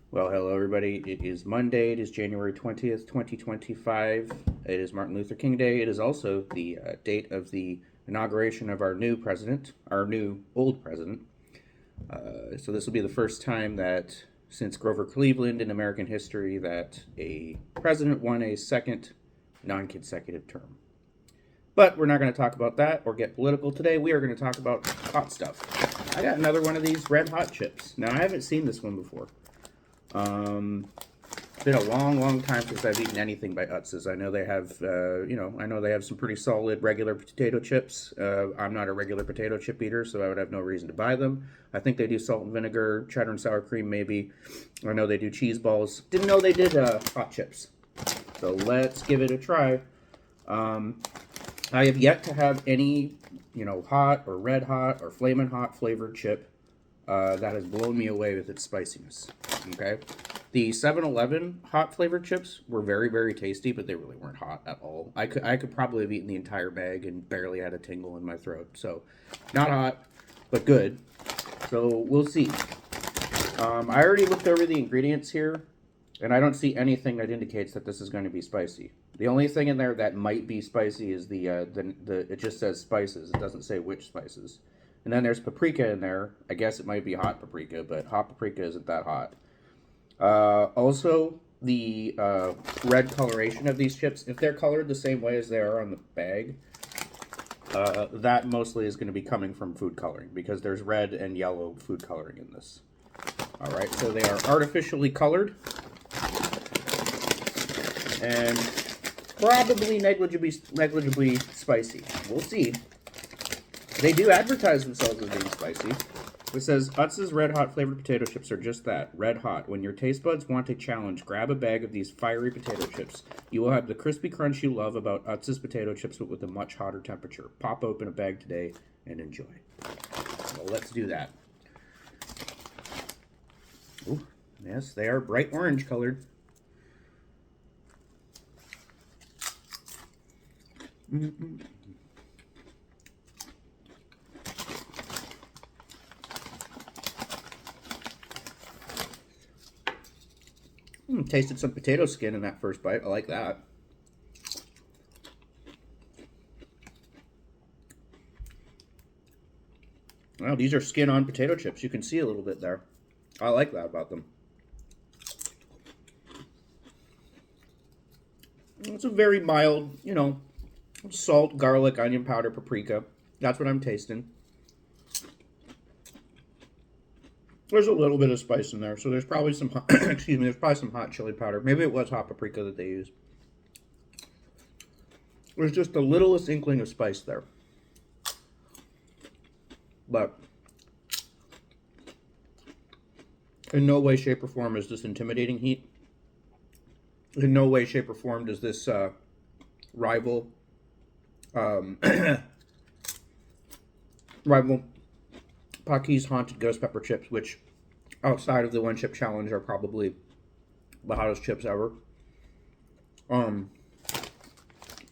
Well, hello everybody. It is Monday. It is January 20th, 2025. It is Martin Luther King Day. It is also the date of the inauguration of our new president, our new old president. So this will be the first time that, since Grover Cleveland in American history, that a president won a second non-consecutive term. But we're not going to talk about that or get political today. We are going to talk about hot stuff. I got another one of these red hot chips. Now, I haven't seen this one before. It's been a long, long time since I've eaten anything by Utz's. I know they have, I know they have some pretty solid regular potato chips. I'm not a regular potato chip eater, so I would have no reason to buy them. I think they do salt and vinegar, cheddar and sour cream, maybe. I know they do cheese balls. Didn't know they did hot chips. So let's give it a try. I have yet to have any, hot or red hot or flamin' hot flavored chip that has blown me away with its spiciness. Okay, the 7-Eleven hot flavored chips were very, very tasty, but they really weren't hot at all. I could probably have eaten the entire bag and barely had a tingle in my throat. So, not hot, but good. So we'll see. I already looked over the ingredients here, and I don't see anything that indicates that this is going to be spicy. The only thing in there that might be spicy is the it just says spices. It doesn't say which spices. And then there's paprika in there. I guess it might be hot paprika, but hot paprika isn't that hot. Also, the red coloration of these chips, if they're colored the same way as they are on the bag, that mostly is going to be coming from food coloring because there's red and yellow food coloring in this. All right, so they are artificially colored and probably negligibly spicy. We'll see. They do advertise themselves as being spicy. It says, Utz's red hot flavored potato chips are just that, red hot. When your taste buds want a challenge, grab a bag of these fiery potato chips. You will have the crispy crunch you love about Utz's potato chips, but with a much hotter temperature. Pop open a bag today and enjoy. Well, let's do that. Ooh, yes, they are bright orange colored. Mm-mm. Tasted some potato skin in that first bite. I like that. Wow, these are skin-on potato chips. You can see a little bit there. I like that about them. It's a very mild, salt, garlic, onion powder, paprika. That's what I'm tasting. There's a little bit of spice in there, so there's probably some hot, excuse me, there's probably some hot chili powder. Maybe it was hot paprika that they used. There's just the littlest inkling of spice there. But in no way, shape, or form is this intimidating heat. In no way, shape, or form does this rival rival Pocky's Haunted Ghost Pepper Chips, which outside of the one chip challenge are probably the hottest chips ever.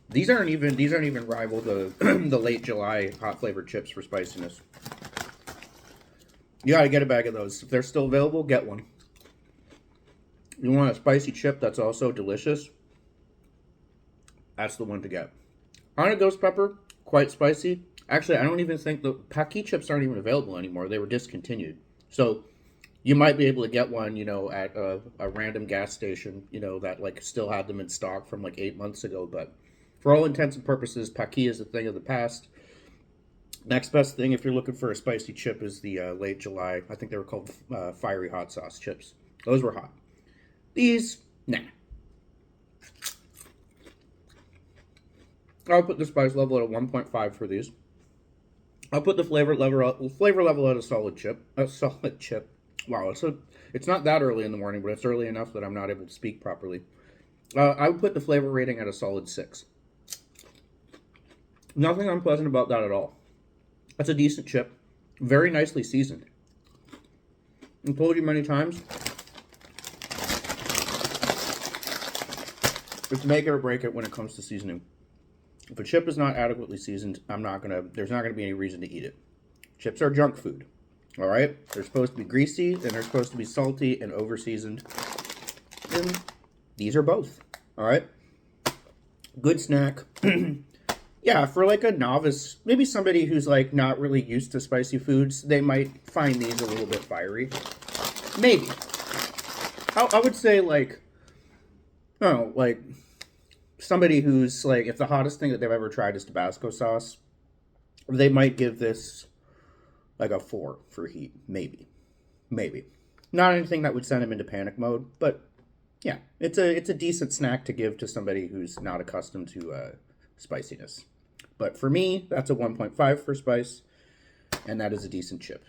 These aren't even rival the the late July hot flavored chips for spiciness. You gotta get a bag of those. If they're still available, get one. You want a spicy chip that's also delicious? That's the one to get. Haunted Ghost Pepper, quite spicy. Actually, I don't even think the Paki chips aren't even available anymore. They were discontinued. So you might be able to get one, at a random gas station, that like still had them in stock from like 8 months ago. But for all intents and purposes, Paki is a thing of the past. Next best thing, if you're looking for a spicy chip, is the late July. I think they were called fiery hot sauce chips. Those were hot. These, nah. I'll put the spice level at a 1.5 for these. I'll put the flavor level at a solid chip. A solid chip. Wow, it's not that early in the morning, but it's early enough that I'm not able to speak properly. I would put the flavor rating at a solid 6. Nothing unpleasant about that at all. That's a decent chip. Very nicely seasoned. I've told you many times, it's make it or break it when it comes to seasoning. If a chip is not adequately seasoned, there's not gonna be any reason to eat it. Chips are junk food. All right, they're supposed to be greasy and they're supposed to be salty and over-seasoned. And these are both. All right, good snack. Yeah, for like a novice, maybe somebody who's like not really used to spicy foods, they might find these a little bit fiery. Maybe. I would say like, oh, like somebody who's like, if the hottest thing that they've ever tried is Tabasco sauce, they might give this like a 4 for heat. Maybe. Maybe. Not anything that would send them into panic mode, but yeah, it's a decent snack to give to somebody who's not accustomed to spiciness. But for me, that's a 1.5 for spice, and that is a decent chip.